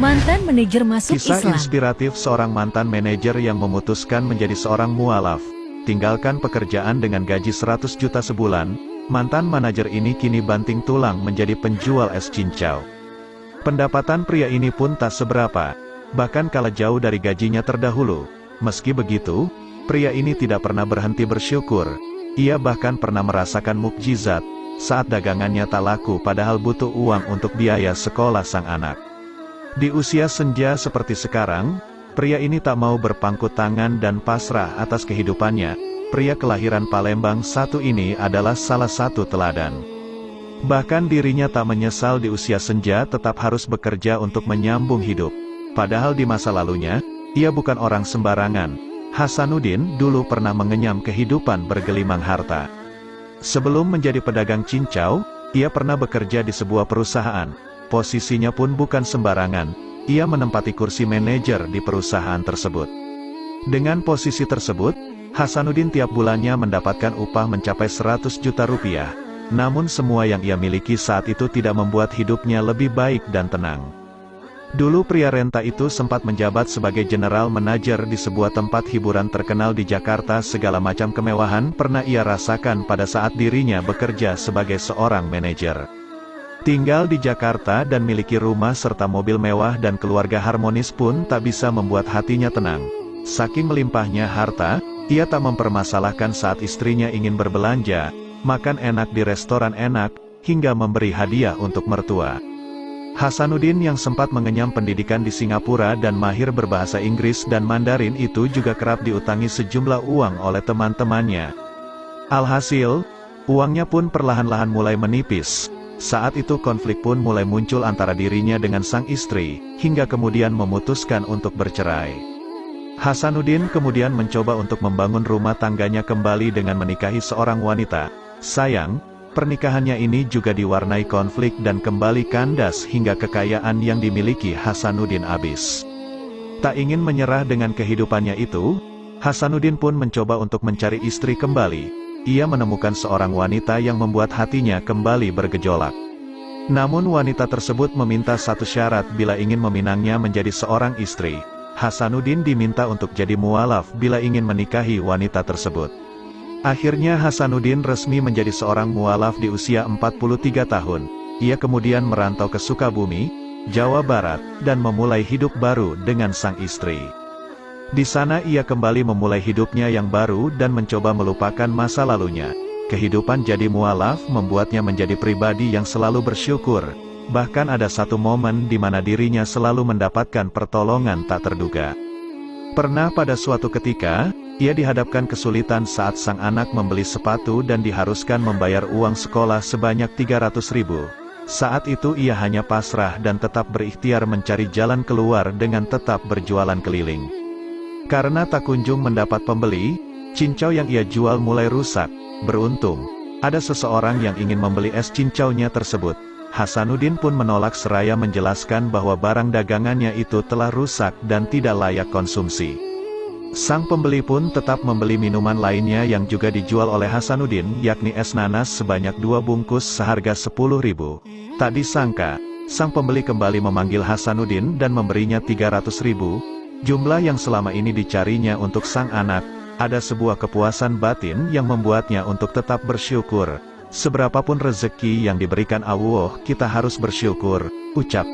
Mantan manajer masuk Kisah Islam. inspiratif seorang mantan manajer yang memutuskan menjadi seorang mualaf. Tinggalkan pekerjaan dengan gaji 100 juta sebulan, mantan manajer ini kini banting tulang menjadi penjual es cincau. Pendapatan pria ini pun tak seberapa, bahkan kalah jauh dari gajinya terdahulu. Meski begitu, pria ini tidak pernah berhenti bersyukur. Ia bahkan pernah merasakan mukjizat, saat dagangannya tak laku padahal butuh uang untuk biaya sekolah sang anak. Di usia senja seperti sekarang, pria ini tak mau berpangku tangan dan pasrah atas kehidupannya. Pria kelahiran Palembang satu ini adalah salah satu teladan. Bahkan dirinya tak menyesal di usia senja tetap harus bekerja untuk menyambung hidup. Padahal di masa lalunya, ia bukan orang sembarangan. Hasanuddin dulu pernah mengenyam kehidupan bergelimang harta. Sebelum menjadi pedagang cincau, ia pernah bekerja di sebuah perusahaan. Posisinya pun bukan sembarangan, ia menempati kursi manajer di perusahaan tersebut. Dengan posisi tersebut, Hasanuddin tiap bulannya mendapatkan upah mencapai 100 juta rupiah. Namun semua yang ia miliki saat itu tidak membuat hidupnya lebih baik dan tenang. Dulu pria renta itu sempat menjabat sebagai general manager di sebuah tempat hiburan terkenal di Jakarta. Segala macam kemewahan pernah ia rasakan pada saat dirinya bekerja sebagai seorang manajer. Tinggal di Jakarta dan miliki rumah serta mobil mewah dan keluarga harmonis pun tak bisa membuat hatinya tenang. Saking melimpahnya harta, ia tak mempermasalahkan saat istrinya ingin berbelanja, makan enak di restoran enak, hingga memberi hadiah untuk mertua. Hasanuddin yang sempat mengenyam pendidikan di Singapura dan mahir berbahasa Inggris dan Mandarin itu juga kerap diutangi sejumlah uang oleh teman-temannya. Alhasil, uangnya pun perlahan-lahan mulai menipis. Saat itu konflik pun mulai muncul antara dirinya dengan sang istri, hingga kemudian memutuskan untuk bercerai. Hasanuddin kemudian mencoba untuk membangun rumah tangganya kembali dengan menikahi seorang wanita. Sayang, pernikahannya ini juga diwarnai konflik dan kembali kandas hingga kekayaan yang dimiliki Hasanuddin habis. Tak ingin menyerah dengan kehidupannya itu, Hasanuddin pun mencoba untuk mencari istri kembali. Ia menemukan seorang wanita yang membuat hatinya kembali bergejolak. Namun wanita tersebut meminta satu syarat bila ingin meminangnya menjadi seorang istri. Hasanuddin diminta untuk jadi mualaf bila ingin menikahi wanita tersebut. Akhirnya Hasanuddin resmi menjadi seorang mualaf di usia 43 tahun. Ia kemudian merantau ke Sukabumi, Jawa Barat, dan memulai hidup baru dengan sang istri. Di sana ia kembali memulai hidupnya yang baru dan mencoba melupakan masa lalunya. Kehidupan jadi mualaf membuatnya menjadi pribadi yang selalu bersyukur. Bahkan ada satu momen di mana dirinya selalu mendapatkan pertolongan tak terduga. Pernah pada suatu ketika, ia dihadapkan kesulitan saat sang anak membeli sepatu dan diharuskan membayar uang sekolah sebanyak 300 ribu. Saat itu ia hanya pasrah dan tetap berikhtiar mencari jalan keluar dengan tetap berjualan keliling. Karena tak kunjung mendapat pembeli, cincau yang ia jual mulai rusak. Beruntung, ada seseorang yang ingin membeli es cincaunya tersebut. Hasanuddin pun menolak seraya menjelaskan bahwa barang dagangannya itu telah rusak dan tidak layak konsumsi. Sang pembeli pun tetap membeli minuman lainnya yang juga dijual oleh Hasanuddin, yakni es nanas sebanyak 2 bungkus seharga 10 ribu. Tak disangka, sang pembeli kembali memanggil Hasanuddin dan memberinya 300 ribu. Jumlah yang selama ini dicarinya untuk sang anak. Ada sebuah kepuasan batin yang membuatnya untuk tetap bersyukur. Seberapapun rezeki yang diberikan Allah, kita harus bersyukur, ucap